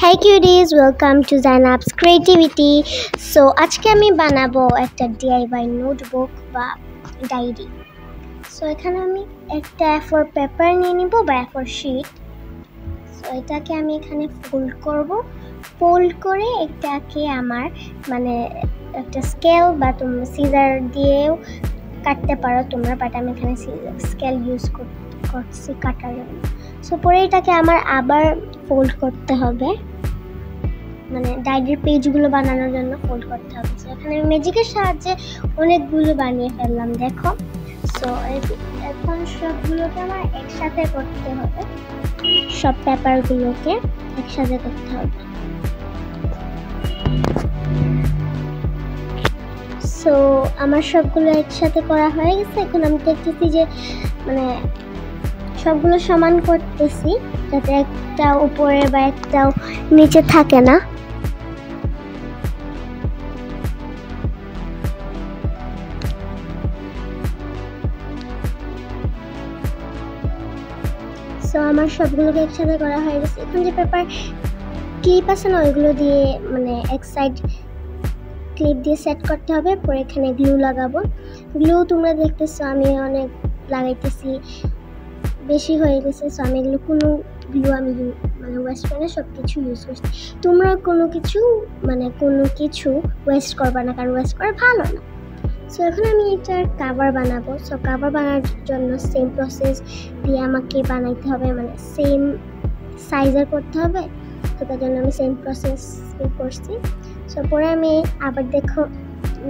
Hey cuties, welcome to Zainab's Creativity. So আজকে আমি বানাবো একটা DIY নোটবুক বা ডায়েরি। সো এখানে আমি একটা A4 পেপার নিয়ে নিব বা A4 শীট। সো এটাকে আমি এখানে ফোল্ড করে এটাকে আমার মানে একটা স্কেল বা তোমরা সিজার দিয়েও কাটতে পারো তোমরা, বাট আমি এখানে স্কেল ইউজ করছি কাটার জন্য। সো পরে এটাকে আমার আবার ফোল্ড করতে হবে, মানে ডায়েরির পেজগুলো বানানোর জন্য ফোল্ড করতে হবে। সো এখানে আমি ম্যাজিকের সাহায্যে অনেকগুলো বানিয়ে ফেললাম, দেখো। সো এখন সবগুলোকে আমার একসাথে করতে হবে, সব পেপারগুলোকে একসাথে করতে হবে। সো আমার সবগুলো একসাথে করা হয়ে গেছে। এখন আমি দেখতেছি যে মানে সবগুলো সমান করতেছি যাতে একটা উপরে বা একটাও নিচে থাকে না। সো আমার সবগুলোকে একসাথে করা হয়ে গেছে। এখন যে পেপার ক্লিপ আছে না, ওইগুলো দিয়ে মানে এক সাইড ক্লিপ দিয়ে সেট করতে হবে। পরে এখানে গ্লু লাগাবো। গ্লু তোমরা দেখতেছো আমি অনেক লাগাইতেছি, বেশি হয়ে গেছে। সো আমি এগুলো কোনো গ্লু আমি মানে ওয়েস্ট করে সব কিছু ইউজ করছি। তোমরা কোনো কিছু ওয়েস্ট করবা না, কারণ ওয়েস্ট করা ভালো না। সো এখন আমি এটার কাভার বানাবো। সো কাভার বানানোর জন্য সেম প্রসেস দিয়ে আমাকে বানাইতে হবে, মানে সেম সাইজের করতে হবে। তো তার জন্য আমি সেম প্রসেস করছি। সো পরে আমি আবার দেখো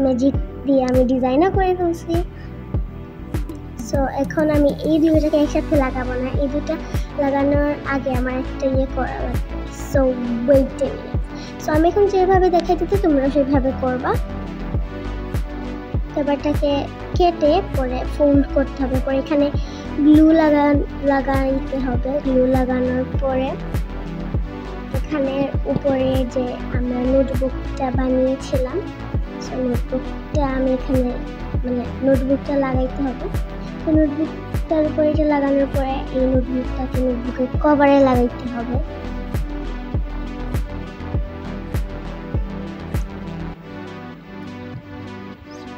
ম্যাজিক দিয়ে আমি ডিজাইনও করে ফেলছি। সো এখন আমি এই দুটোটাকে একসাথে লাগাবো না, এই দুটো লাগানোর আগে আমার একটা করা লাগবে। So wait a minute. So আমি এখন যেভাবে দেখাই দিতে তোমরা সেভাবে করবা। পেপারটাকে কেটে পরে ফোল্ড করতে হবে, পরে এখানে গ্লু লাগাইতে হবে। গ্লু লাগানোর পরে এখানে উপরে যে আমরা নোটবুকটা বানিয়েছিলাম, সো নোটবুকটা আমি এখানে মানে নোটবুকটা লাগাইতে হবে। তো নোটবুকটার উপরে এটা লাগানোর পরে এই নোটবুকটাকে নোটবুকের কভারে লাগাইতে হবে।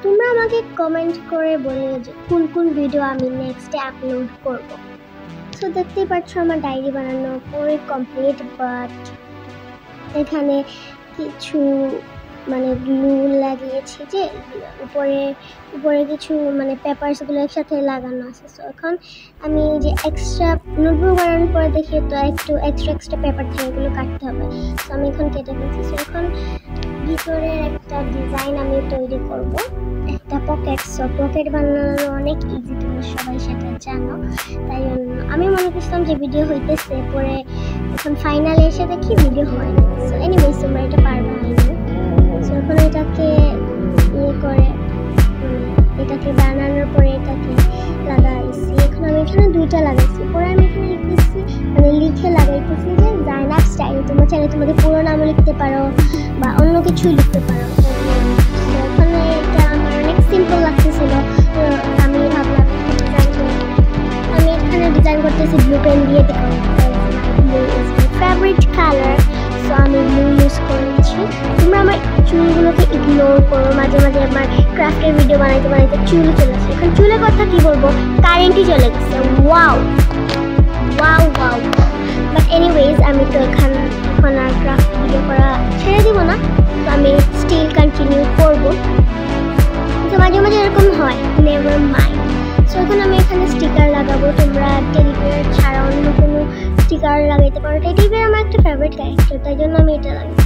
তোমরা আমাকে কমেন্ট করে বলিও যে কোন ভিডিও আমি নেক্সটে আপলোড করব। সো দেখতেই পাচ্ছ আমার ডায়েরি বানানো পুরো কমপ্লিট, বাট এখানে কিছু মানে গ্লু লাগিয়েছি যে উপরে কিছু মানে পেপারসগুলো একসাথে লাগানো আছে। সো এখন আমি যে এক্সট্রা নোটবুক বানানোর পরে দেখি তো একটু এক্সট্রা পেপার থাকে, এগুলো কাটতে হবে। সো আমি এখন কেটে ফেলছি। সো এখন ভিতরে একটা ডিজাইন আমি তৈরি করব, একটা পকেট। সো পকেট বানানো অনেক ইজি, তোমরা সবাই সেটা জানো। তাই জন্য আমি মনে করছিলাম যে ভিডিও হইতেছে, পরে এখন ফাইনালে এসে দেখি ভিডিও হয়নি। সো এনিওয়েজ তোমরা এটা পারবে হয়নি। সো এখন এটাকে এটাকে বানানোর পরে এটাকে লাগাইছি। এখন আমি এখানে দুইটা লাগাইছি, পরে আমি এখানে লিখতেছি মানে লিখে লাগাইতেছি যে জাইনাব স্টাইল। তোমরা চাইলে তোমাদের পুরো নামও লিখতে পারো বা অন্য কিছুই লিখতে পারো। ওখানে এটা আমার অনেক সিম্পল লাগতেছিল, আমি ভাবলাম আমি এখানে ডিজাইন করতেছি ব্লু পেন দিয়ে। Blue is my favourite colour, so আমি ব্লু ইউজ করেছি। তোমরা আমার চুলগুলোকে ইগনোর করো, মাঝে মাঝে আমার ক্রাফটের ভিডিও বানাইতে চুল চলে আসে। এখন চুলের কথা কি বলবো, কারেন্টই চলে গেছে। ওয়াও, বাট এনিওয়েজ আমি তো এখন আর ক্রাফট ভিডিও করা ছেড়ে দিব না, তো আমি স্টিল কন্টিনিউ করবো। তো মাঝে মাঝে এরকম হয়, নেভার মাইন্ড। সো এখন আমি এখানে স্টিকার লাগাবো। তোমরা টেডি বিয়ার ছাড়া অন্য কোনো স্টিকার লাগাইতে পারো। টেডি বিয়ার আমার একটা ফেভারিট ক্যারেক্টার, তাই জন্য আমি এটা লাগাই।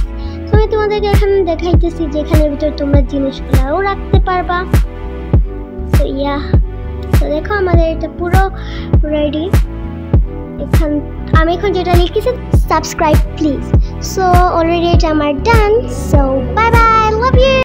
তো আমি তোমাদেরকে এখানে দেখাইতেছি যে এখানের ভিতরে তোমরা জিনিসগুলোও রাখতে পারবা। সো তো দেখো আমাদের এটা পুরো রেডি। আমি এখন যেটা লিখেছি সাবস্ক্রাইব প্লিজ। সো অলরেডি এটা আমার done. So bye bye, love you.